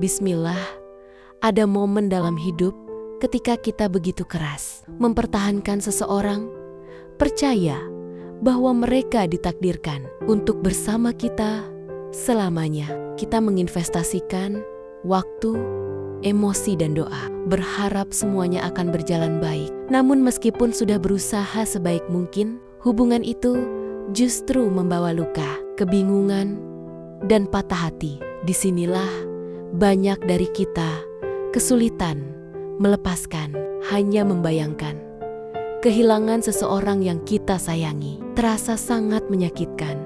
Bismillah, ada momen dalam hidup ketika kita begitu keras mempertahankan seseorang, percaya bahwa mereka ditakdirkan untuk bersama kita selamanya. Kita menginvestasikan waktu, emosi dan doa, berharap semuanya akan berjalan baik. Namun meskipun sudah berusaha sebaik mungkin, hubungan itu justru membawa luka, kebingungan, dan patah hati. Disinilah banyak dari kita kesulitan melepaskan, hanya membayangkan kehilangan seseorang yang kita sayangi terasa sangat menyakitkan.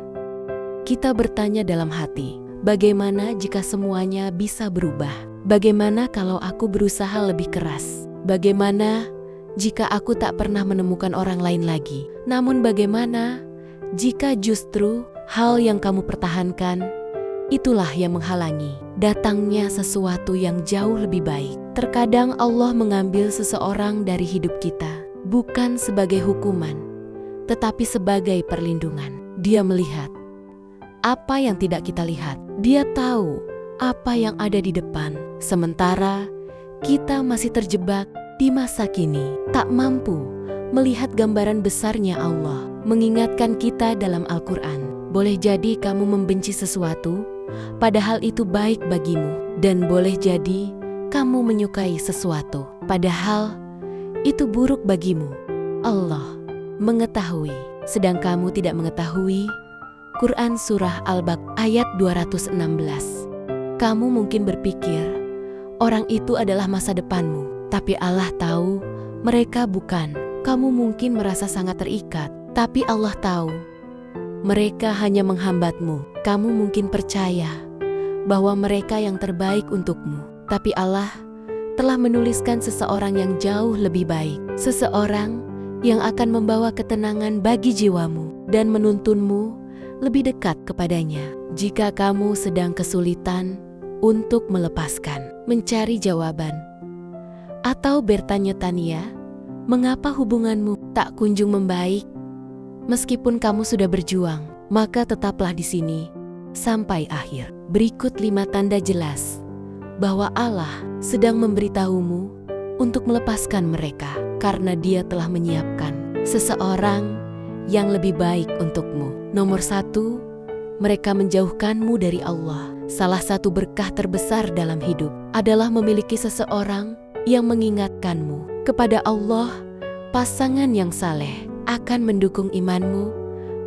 Kita bertanya dalam hati, bagaimana jika semuanya bisa berubah? Bagaimana kalau aku berusaha lebih keras? Bagaimana jika aku tak pernah menemukan orang lain lagi? Namun bagaimana jika justru hal yang kamu pertahankan itulah yang menghalangi datangnya sesuatu yang jauh lebih baik? Terkadang Allah mengambil seseorang dari hidup kita bukan sebagai hukuman, tetapi sebagai perlindungan. Dia melihat apa yang tidak kita lihat. Dia tahu apa yang ada di depan. Sementara kita masih terjebak di masa kini, tak mampu melihat gambaran besarnya Allah. Mengingatkan kita dalam Al-Quran, boleh jadi kamu membenci sesuatu, padahal itu baik bagimu. Dan boleh jadi kamu menyukai sesuatu, padahal itu buruk bagimu. Allah mengetahui, sedang kamu tidak mengetahui. Quran Surah Al-Baqarah ayat 216. Kamu mungkin berpikir orang itu adalah masa depanmu, tapi Allah tahu mereka bukan. Kamu mungkin merasa sangat terikat, tapi Allah tahu mereka hanya menghambatmu. Kamu mungkin percaya bahwa mereka yang terbaik untukmu, tapi Allah telah menuliskan seseorang yang jauh lebih baik, seseorang yang akan membawa ketenangan bagi jiwamu dan menuntunmu lebih dekat kepadanya. Jika kamu sedang kesulitan untuk melepaskan, mencari jawaban, atau bertanya-tanya mengapa hubunganmu tak kunjung membaik, meskipun kamu sudah berjuang, maka tetaplah di sini sampai akhir. Berikut 5 tanda jelas bahwa Allah sedang memberitahumu untuk melepaskan mereka, karena Dia telah menyiapkan seseorang yang lebih baik untukmu. Nomor 1, mereka menjauhkanmu dari Allah. Salah satu berkah terbesar dalam hidup adalah memiliki seseorang yang mengingatkanmu kepada Allah. Pasangan yang saleh akan mendukung imanmu,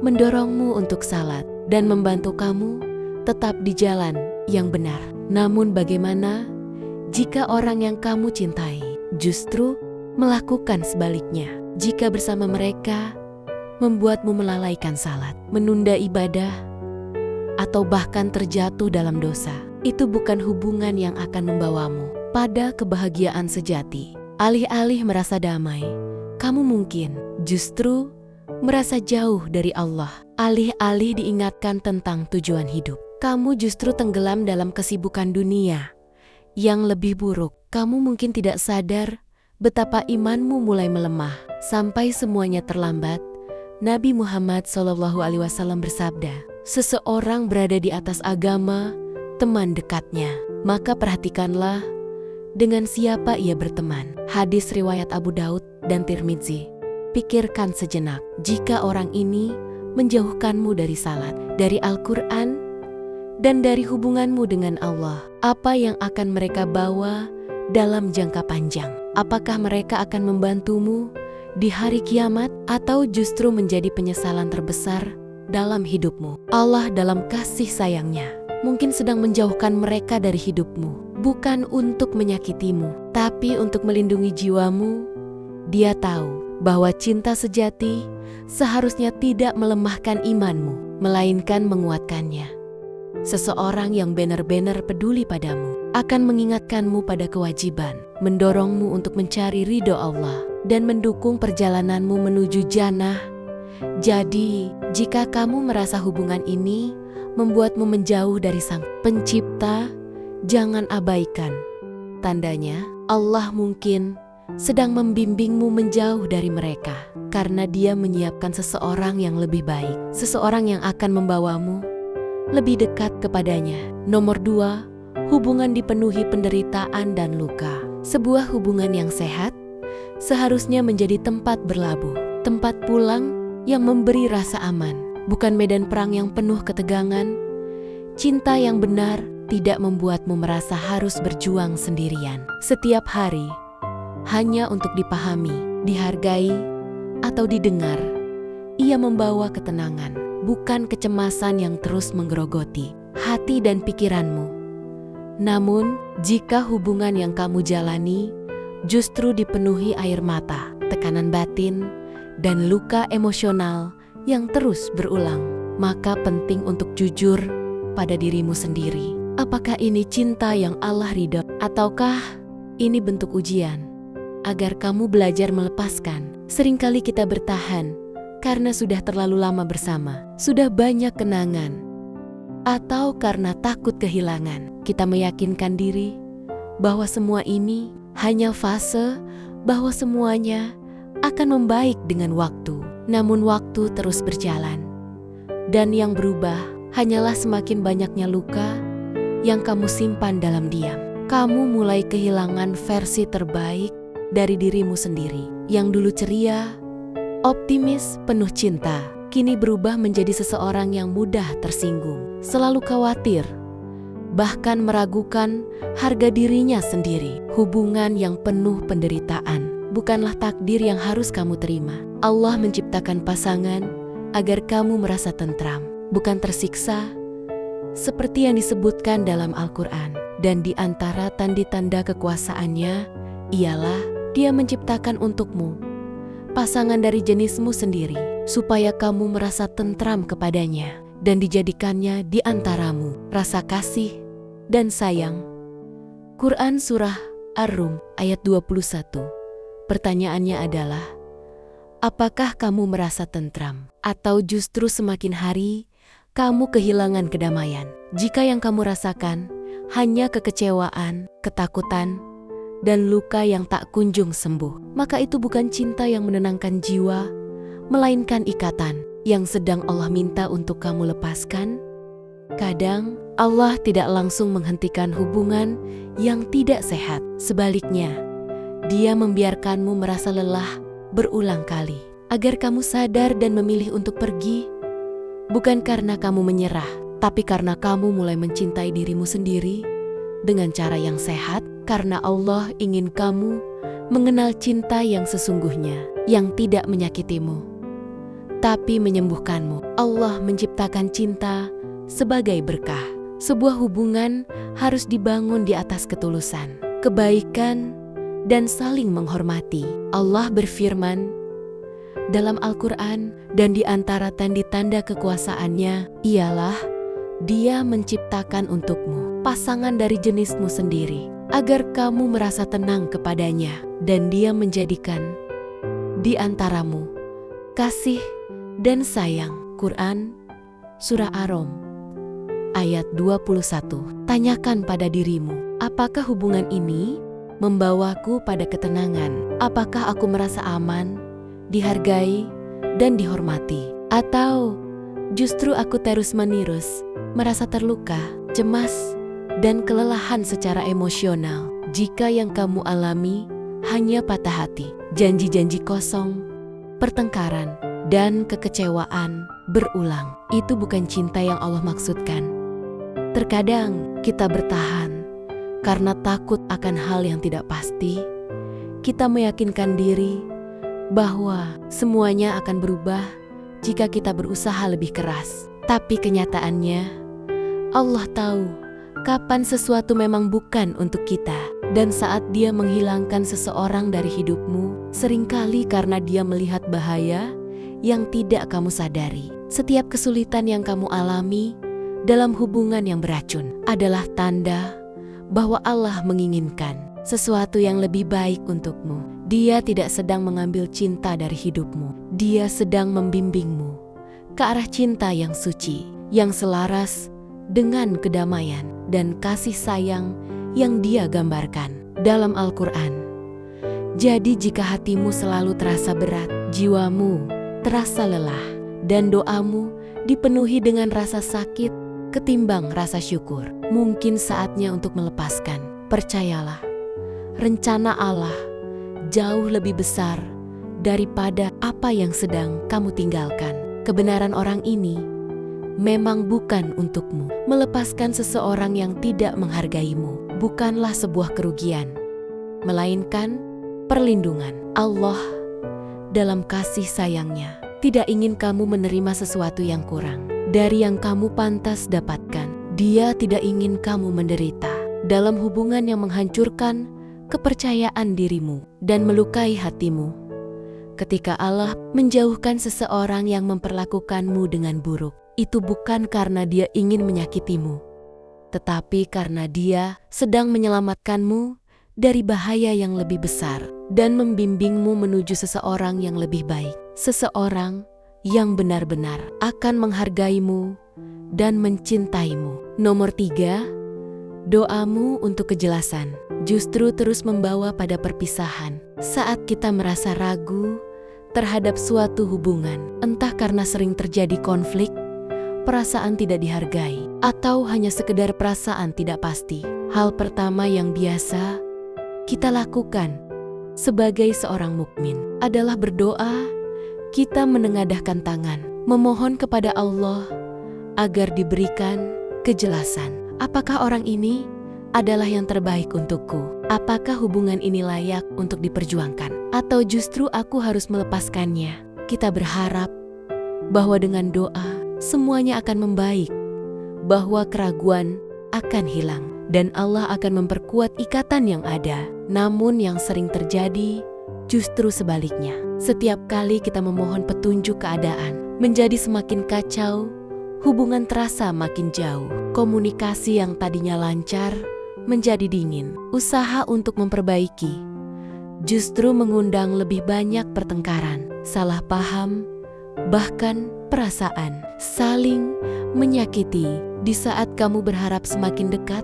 mendorongmu untuk salat, dan membantu kamu tetap di jalan yang benar. Namun bagaimana jika orang yang kamu cintai justru melakukan sebaliknya? Jika bersama mereka membuatmu melalaikan salat, menunda ibadah, atau bahkan terjatuh dalam dosa, itu bukan hubungan yang akan membawamu pada kebahagiaan sejati. Alih-alih merasa damai, kamu mungkin justru merasa jauh dari Allah. Alih-alih diingatkan tentang tujuan hidup, kamu justru tenggelam dalam kesibukan dunia yang lebih buruk. Kamu mungkin tidak sadar betapa imanmu mulai melemah sampai semuanya terlambat. Nabi Muhammad SAW bersabda, seseorang berada di atas agama teman dekatnya, maka perhatikanlah dengan siapa ia berteman. Hadis riwayat Abu Daud dan Tirmidzi. Pikirkan sejenak, jika orang ini menjauhkanmu dari salat, dari Al-Quran, dan dari hubunganmu dengan Allah, apa yang akan mereka bawa dalam jangka panjang? Apakah mereka akan membantumu di hari kiamat, atau justru menjadi penyesalan terbesar dalam hidupmu? Allah dalam kasih sayangnya mungkin sedang menjauhkan mereka dari hidupmu, bukan untuk menyakitimu, tapi untuk melindungi jiwamu. Dia tahu bahwa cinta sejati seharusnya tidak melemahkan imanmu, melainkan menguatkannya. Seseorang yang benar-benar peduli padamu akan mengingatkanmu pada kewajiban, mendorongmu untuk mencari ridho Allah, dan mendukung perjalananmu menuju jannah. Jadi, jika kamu merasa hubungan ini membuatmu menjauh dari Sang Pencipta, jangan abaikan tandanya. Allah mungkin sedang membimbingmu menjauh dari mereka, karena Dia menyiapkan seseorang yang lebih baik, seseorang yang akan membawamu lebih dekat kepadanya. Nomor 2, hubungan dipenuhi penderitaan dan luka. Sebuah hubungan yang sehat seharusnya menjadi tempat berlabuh, tempat pulang yang memberi rasa aman, bukan medan perang yang penuh ketegangan. Cinta yang benar tidak membuatmu merasa harus berjuang sendirian setiap hari hanya untuk dipahami, dihargai, atau didengar. Ia membawa ketenangan, bukan kecemasan yang terus menggerogoti hati dan pikiranmu. Namun, jika hubungan yang kamu jalani justru dipenuhi air mata, tekanan batin, dan luka emosional yang terus berulang, maka penting untuk jujur pada dirimu sendiri. Apakah ini cinta yang Allah ridho, ataukah ini bentuk ujian agar kamu belajar melepaskan? Seringkali kita bertahan karena sudah terlalu lama bersama, sudah banyak kenangan, atau karena takut kehilangan. Kita meyakinkan diri bahwa semua ini hanya fase, bahwa semuanya akan membaik dengan waktu. Namun waktu terus berjalan, dan yang berubah hanyalah semakin banyaknya luka yang kamu simpan dalam diam. Kamu mulai kehilangan versi terbaik dari dirimu sendiri. Yang dulu ceria, optimis, penuh cinta, kini berubah menjadi seseorang yang mudah tersinggung, selalu khawatir, bahkan meragukan harga dirinya sendiri. Hubungan yang penuh penderitaan bukanlah takdir yang harus kamu terima. Allah menciptakan pasangan agar kamu merasa tentram, bukan tersiksa, seperti yang disebutkan dalam Al-Quran. Dan di antara tanda-tanda kekuasaannya ialah Dia menciptakan untukmu pasangan dari jenismu sendiri, supaya kamu merasa tentram kepadanya dan dijadikannya di antaramu rasa kasih dan sayang. Quran Surah Ar-Rum ayat 21. Pertanyaannya adalah, apakah kamu merasa tentram? Atau justru semakin hari kamu kehilangan kedamaian? Jika yang kamu rasakan hanya kekecewaan, ketakutan, dan luka yang tak kunjung sembuh, maka itu bukan cinta yang menenangkan jiwa, melainkan ikatan yang sedang Allah minta untuk kamu lepaskan. Kadang Allah tidak langsung menghentikan hubungan yang tidak sehat. Sebaliknya, Dia membiarkanmu merasa lelah berulang kali, agar kamu sadar dan memilih untuk pergi. Bukan karena kamu menyerah, tapi karena kamu mulai mencintai dirimu sendiri dengan cara yang sehat, karena Allah ingin kamu mengenal cinta yang sesungguhnya, yang tidak menyakitimu, tapi menyembuhkanmu. Allah menciptakan cinta sebagai berkah. Sebuah hubungan harus dibangun di atas ketulusan, kebaikan, dan saling menghormati. Allah berfirman dalam Al-Quran, dan di antara tanda-tanda kekuasaannya ialah Dia menciptakan untukmu pasangan dari jenismu sendiri, agar kamu merasa tenang kepadanya, dan Dia menjadikan di antaramu kasih dan sayang. Quran Surah Ar-Rum ayat 21. Tanyakan pada dirimu, apakah hubungan ini membawaku pada ketenangan? Apakah aku merasa aman, dihargai, dan dihormati? Atau justru aku terus-menerus merasa terluka, cemas, dan kelelahan secara emosional? Jika yang kamu alami hanya patah hati, janji-janji kosong, pertengkaran, dan kekecewaan berulang, itu bukan cinta yang Allah maksudkan. Terkadang kita bertahan karena takut akan hal yang tidak pasti. Kita meyakinkan diri bahwa semuanya akan berubah jika kita berusaha lebih keras. Tapi kenyataannya, Allah tahu kapan sesuatu memang bukan untuk kita. Dan saat Dia menghilangkan seseorang dari hidupmu, seringkali karena Dia melihat bahaya yang tidak kamu sadari. Setiap kesulitan yang kamu alami dalam hubungan yang beracun adalah tanda bahwa Allah menginginkan sesuatu yang lebih baik untukmu. Dia tidak sedang mengambil cinta dari hidupmu. Dia sedang membimbingmu ke arah cinta yang suci, yang selaras dengan kedamaian dan kasih sayang yang Dia gambarkan dalam Al-Quran. Jadi jika hatimu selalu terasa berat, jiwamu terasa lelah, dan doamu dipenuhi dengan rasa sakit, ketimbang rasa syukur. Mungkin saatnya untuk melepaskan. Percayalah, rencana Allah jauh lebih besar daripada apa yang sedang kamu tinggalkan. Kebenaran orang ini memang bukan untukmu. Melepaskan seseorang yang tidak menghargaimu bukanlah sebuah kerugian, melainkan perlindungan. Allah dalam kasih sayangnya tidak ingin kamu menerima sesuatu yang kurang dari yang kamu pantas dapatkan. Dia tidak ingin kamu menderita dalam hubungan yang menghancurkan kepercayaan dirimu dan melukai hatimu. Ketika Allah menjauhkan seseorang yang memperlakukanmu dengan buruk, itu bukan karena dia ingin menyakitimu, tetapi karena dia sedang menyelamatkanmu dari bahaya yang lebih besar dan membimbingmu menuju seseorang yang lebih baik. Seseorang yang benar-benar akan menghargaimu dan mencintaimu. Nomor 3, doamu untuk kejelasan justru terus membawa pada perpisahan. Saat kita merasa ragu terhadap suatu hubungan, entah karena sering terjadi konflik, perasaan tidak dihargai, atau hanya sekedar perasaan tidak pasti, hal pertama yang biasa kita lakukan sebagai seorang mukmin adalah berdoa. Kita menengadahkan tangan, memohon kepada Allah agar diberikan kejelasan. Apakah orang ini adalah yang terbaik untukku? Apakah hubungan ini layak untuk diperjuangkan? Atau justru aku harus melepaskannya? Kita berharap bahwa dengan doa semuanya akan membaik, bahwa keraguan akan hilang, dan Allah akan memperkuat ikatan yang ada. Namun yang sering terjadi justru sebaliknya. Setiap kali kita memohon petunjuk, keadaan menjadi semakin kacau, hubungan terasa makin jauh. Komunikasi yang tadinya lancar menjadi dingin. Usaha untuk memperbaiki justru mengundang lebih banyak pertengkaran, salah paham, bahkan perasaan saling menyakiti. Di saat kamu berharap semakin dekat,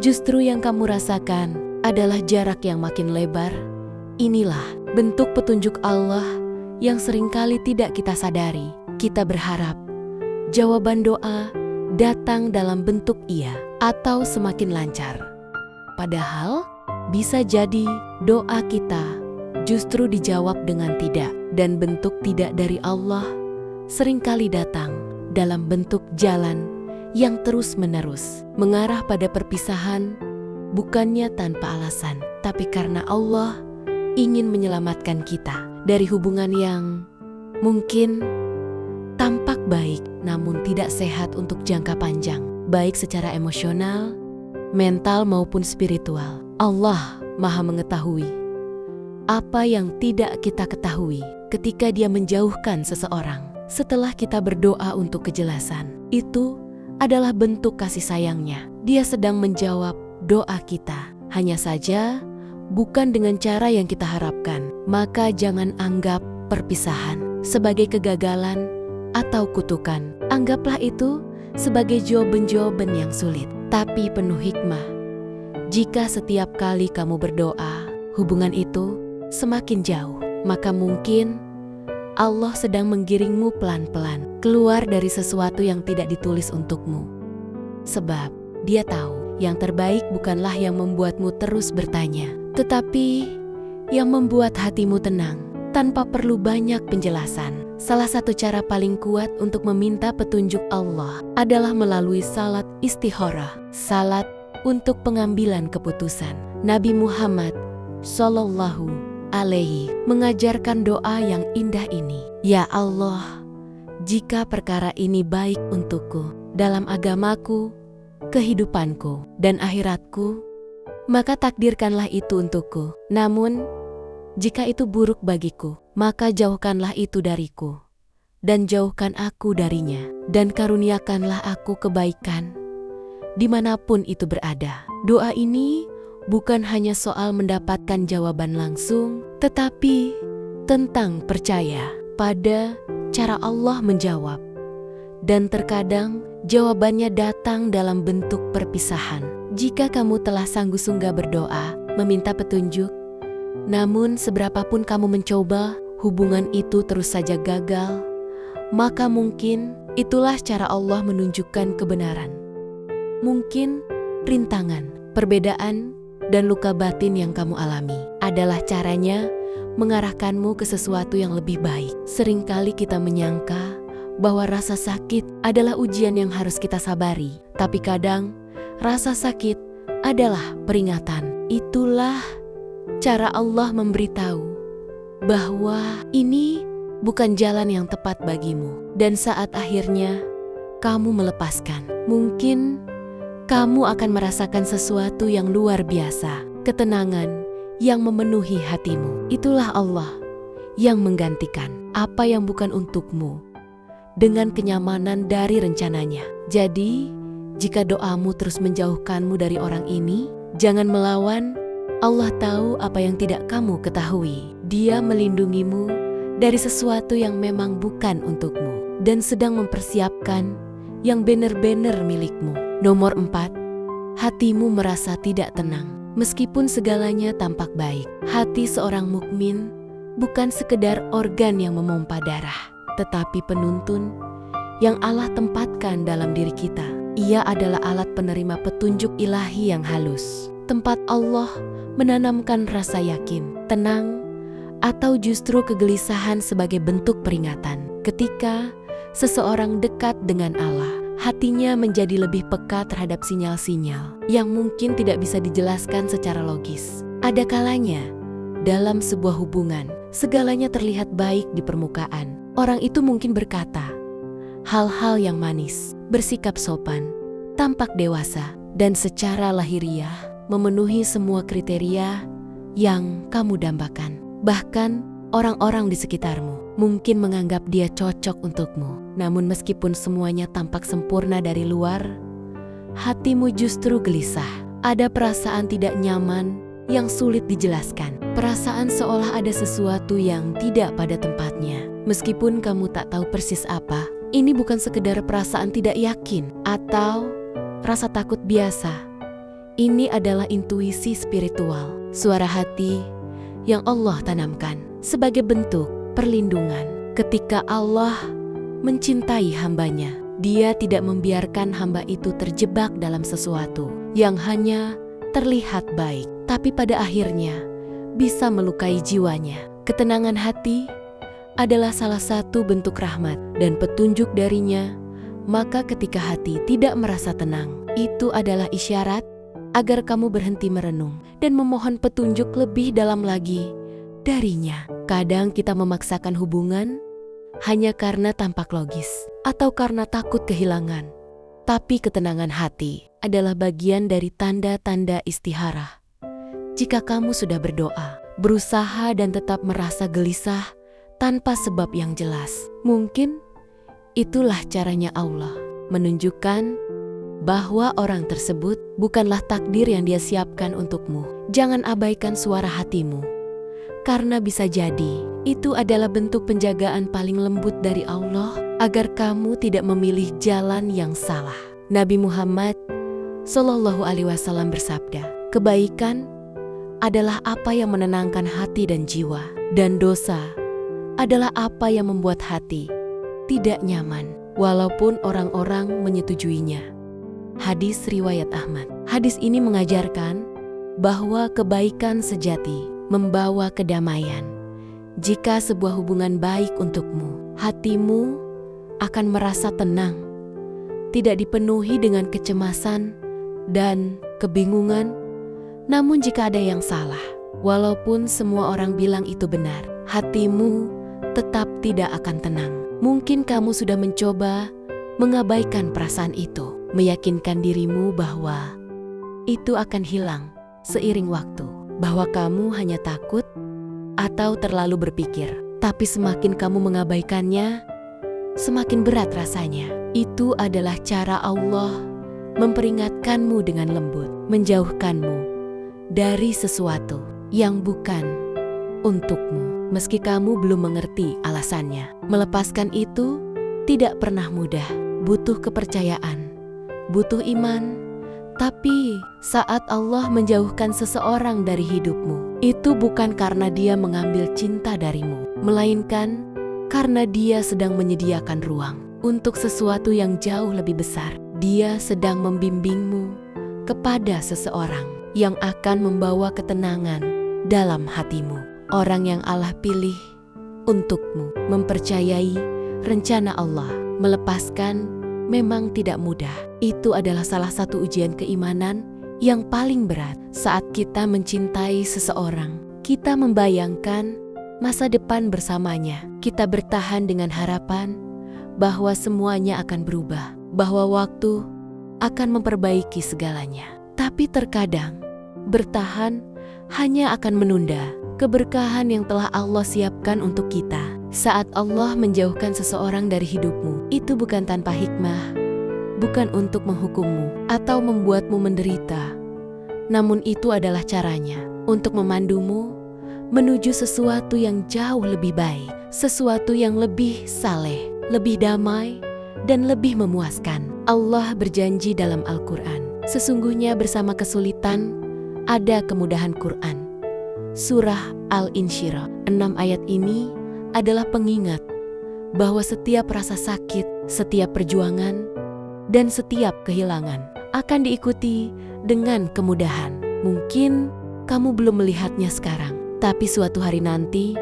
justru yang kamu rasakan adalah jarak yang makin lebar. Inilah bentuk petunjuk Allah yang seringkali tidak kita sadari. Kita berharap jawaban doa datang dalam bentuk iya atau semakin lancar. Padahal bisa jadi doa kita justru dijawab dengan tidak, dan bentuk tidak dari Allah seringkali datang dalam bentuk jalan yang terus-menerus mengarah pada perpisahan, bukannya tanpa alasan, tapi karena Allah ingin menyelamatkan kita dari hubungan yang mungkin tampak baik namun tidak sehat untuk jangka panjang, baik secara emosional, mental maupun spiritual. Allah Maha mengetahui apa yang tidak kita ketahui ketika Dia menjauhkan seseorang. Setelah kita berdoa untuk kejelasan, itu adalah bentuk kasih sayangnya. Dia sedang menjawab doa kita, hanya saja bukan dengan cara yang kita harapkan. Maka jangan anggap perpisahan sebagai kegagalan atau kutukan. Anggaplah itu sebagai jawaban-jawaban yang sulit, tapi penuh hikmah. Jika setiap kali kamu berdoa, hubungan itu semakin jauh, maka mungkin Allah sedang menggiringmu pelan-pelan keluar dari sesuatu yang tidak ditulis untukmu. Sebab Dia tahu yang terbaik bukanlah yang membuatmu terus bertanya, tetapi yang membuat hatimu tenang tanpa perlu banyak penjelasan. Salah satu cara paling kuat untuk meminta petunjuk Allah adalah melalui salat istikharah, salat untuk pengambilan keputusan. Nabi Muhammad Sallallahu Alaihi mengajarkan doa yang indah ini. Ya Allah, jika perkara ini baik untukku dalam agamaku, kehidupanku, dan akhiratku, maka takdirkanlah itu untukku. Namun, jika itu buruk bagiku, maka jauhkanlah itu dariku, dan jauhkan aku darinya, dan karuniakanlah aku kebaikan dimanapun itu berada. Doa ini bukan hanya soal mendapatkan jawaban langsung, tetapi tentang percaya pada cara Allah menjawab. Dan terkadang jawabannya datang dalam bentuk perpisahan. Jika kamu telah sanggup-sungguh berdoa, meminta petunjuk, namun seberapapun kamu mencoba, hubungan itu terus saja gagal, maka mungkin itulah cara Allah menunjukkan kebenaran. Mungkin rintangan, perbedaan, dan luka batin yang kamu alami adalah caranya mengarahkanmu ke sesuatu yang lebih baik. Seringkali kita menyangka bahwa rasa sakit adalah ujian yang harus kita sabari, tapi kadang rasa sakit adalah peringatan. Itulah cara Allah memberitahu bahwa ini bukan jalan yang tepat bagimu, dan saat akhirnya kamu melepaskan, mungkin kamu akan merasakan sesuatu yang luar biasa, ketenangan yang memenuhi hatimu. Itulah Allah yang menggantikan apa yang bukan untukmu dengan kenyamanan dari rencananya. Jadi, jika doamu terus menjauhkanmu dari orang ini, jangan melawan. Allah tahu apa yang tidak kamu ketahui. Dia melindungimu dari sesuatu yang memang bukan untukmu dan sedang mempersiapkan yang benar-benar milikmu. Nomor 4, hatimu merasa tidak tenang meskipun segalanya tampak baik. Hati seorang mukmin bukan sekedar organ yang memompa darah, tetapi penuntun yang Allah tempatkan dalam diri kita. Ia adalah alat penerima petunjuk ilahi yang halus, tempat Allah menanamkan rasa yakin, tenang, atau justru kegelisahan sebagai bentuk peringatan. Ketika seseorang dekat dengan Allah, hatinya menjadi lebih peka terhadap sinyal-sinyal yang mungkin tidak bisa dijelaskan secara logis. Ada kalanya, dalam sebuah hubungan, segalanya terlihat baik di permukaan. Orang itu mungkin berkata hal-hal yang manis, bersikap sopan, tampak dewasa, dan secara lahiriah memenuhi semua kriteria yang kamu dambakan. Bahkan orang-orang di sekitarmu mungkin menganggap dia cocok untukmu. Namun meskipun semuanya tampak sempurna dari luar, hatimu justru gelisah. Ada perasaan tidak nyaman yang sulit dijelaskan. Perasaan seolah ada sesuatu yang tidak pada tempatnya. Meskipun kamu tak tahu persis apa, ini bukan sekedar perasaan tidak yakin atau rasa takut biasa. Ini adalah intuisi spiritual, suara hati yang Allah tanamkan sebagai bentuk perlindungan. Ketika Allah mencintai hambanya, Dia tidak membiarkan hamba itu terjebak dalam sesuatu yang hanya terlihat baik, tapi pada akhirnya bisa melukai jiwanya. Ketenangan hati adalah salah satu bentuk rahmat dan petunjuk darinya. Maka ketika hati tidak merasa tenang, itu adalah isyarat agar kamu berhenti merenung dan memohon petunjuk lebih dalam lagi darinya. Kadang kita memaksakan hubungan hanya karena tampak logis atau karena takut kehilangan. Tapi ketenangan hati adalah bagian dari tanda-tanda istikharah. Jika kamu sudah berdoa, berusaha dan tetap merasa gelisah tanpa sebab yang jelas, mungkin itulah caranya Allah menunjukkan bahwa orang tersebut bukanlah takdir yang Dia siapkan untukmu. Jangan abaikan suara hatimu, karena bisa jadi itu adalah bentuk penjagaan paling lembut dari Allah agar kamu tidak memilih jalan yang salah. Nabi Muhammad SAW bersabda, kebaikan adalah apa yang menenangkan hati dan jiwa, dan dosa adalah apa yang membuat hati tidak nyaman, walaupun orang-orang menyetujuinya. Hadis riwayat Ahmad. Hadis ini mengajarkan bahwa kebaikan sejati membawa kedamaian. Jika sebuah hubungan baik untukmu, hatimu akan merasa tenang, tidak dipenuhi dengan kecemasan dan kebingungan. Namun jika ada yang salah, walaupun semua orang bilang itu benar, hatimu tetap tidak akan tenang. Mungkin kamu sudah mencoba mengabaikan perasaan itu, meyakinkan dirimu bahwa itu akan hilang seiring waktu, bahwa kamu hanya takut atau terlalu berpikir. Tapi semakin kamu mengabaikannya, semakin berat rasanya. Itu adalah cara Allah memperingatkanmu dengan lembut, menjauhkanmu dari sesuatu yang bukan untukmu. Meski kamu belum mengerti alasannya, melepaskan itu tidak pernah mudah, butuh kepercayaan, butuh iman. Tapi saat Allah menjauhkan seseorang dari hidupmu, itu bukan karena Dia mengambil cinta darimu, melainkan karena Dia sedang menyediakan ruang untuk sesuatu yang jauh lebih besar. Dia sedang membimbingmu kepada seseorang yang akan membawa ketenangan dalam hatimu. Orang yang Allah pilih untukmu, mempercayai rencana Allah. Melepaskan memang tidak mudah. Itu adalah salah satu ujian keimanan yang paling berat. Saat kita mencintai seseorang, kita membayangkan masa depan bersamanya. Kita bertahan dengan harapan bahwa semuanya akan berubah, bahwa waktu akan memperbaiki segalanya. Tapi terkadang bertahan hanya akan menunda keberkahan yang telah Allah siapkan untuk kita. Saat Allah menjauhkan seseorang dari hidupmu, itu bukan tanpa hikmah, bukan untuk menghukummu atau membuatmu menderita. Namun itu adalah caranya untuk memandumu menuju sesuatu yang jauh lebih baik, sesuatu yang lebih saleh, lebih damai, dan lebih memuaskan. Allah berjanji dalam Al-Quran, sesungguhnya bersama kesulitan ada kemudahan Quran. Surah Al-Insyirah 6 ayat ini adalah pengingat bahwa setiap rasa sakit, setiap perjuangan, dan setiap kehilangan akan diikuti dengan kemudahan. Mungkin kamu belum melihatnya sekarang, tapi suatu hari nanti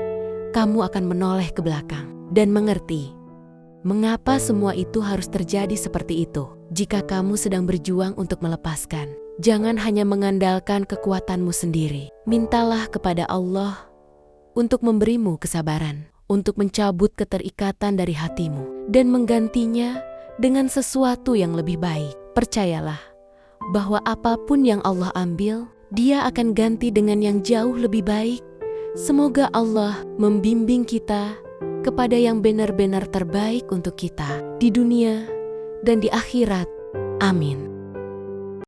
kamu akan menoleh ke belakang dan mengerti mengapa semua itu harus terjadi seperti itu. Jika kamu sedang berjuang untuk melepaskan, jangan hanya mengandalkan kekuatanmu sendiri. Mintalah kepada Allah untuk memberimu kesabaran, untuk mencabut keterikatan dari hatimu dan menggantinya dengan sesuatu yang lebih baik. Percayalah bahwa apapun yang Allah ambil, Dia akan ganti dengan yang jauh lebih baik. Semoga Allah membimbing kita kepada yang benar-benar terbaik untuk kita di dunia dan di akhirat. Amin.